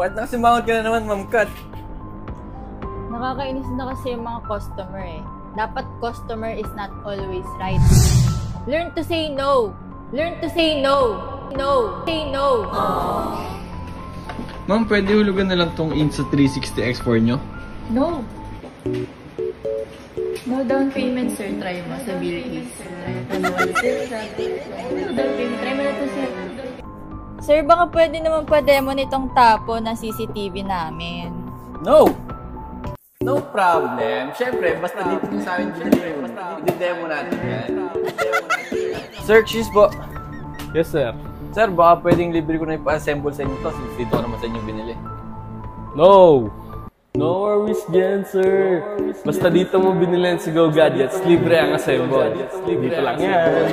Part na kasi mangot ka na naman, Ma'am Kat. Nakakainis na kasi yung mga customer eh. Dapat customer is not always right. Learn to say no. Learn to say no. No. Say no. Ma'am, pwede hulugan na lang tong Insta 360 X4 nyo? No. No down payment, sir. Try mo sa Billies. No down payment. Try mo na to, sir. Sir, baka pwede naman pa-demo nitong tapo ng CCTV namin. No! No problem. Siyempre, basta dito sa amin yung i-demo natin yan. Sir, cheese po. Yes, sir. Sir, baka pwedeng libre ko na ipa-assemble sa inyo to since dito naman sa inyo binili. No! No worries dyan, sir. Basta dito mo binili si Go Gadgets, libre ang assemble. Dito lang yan.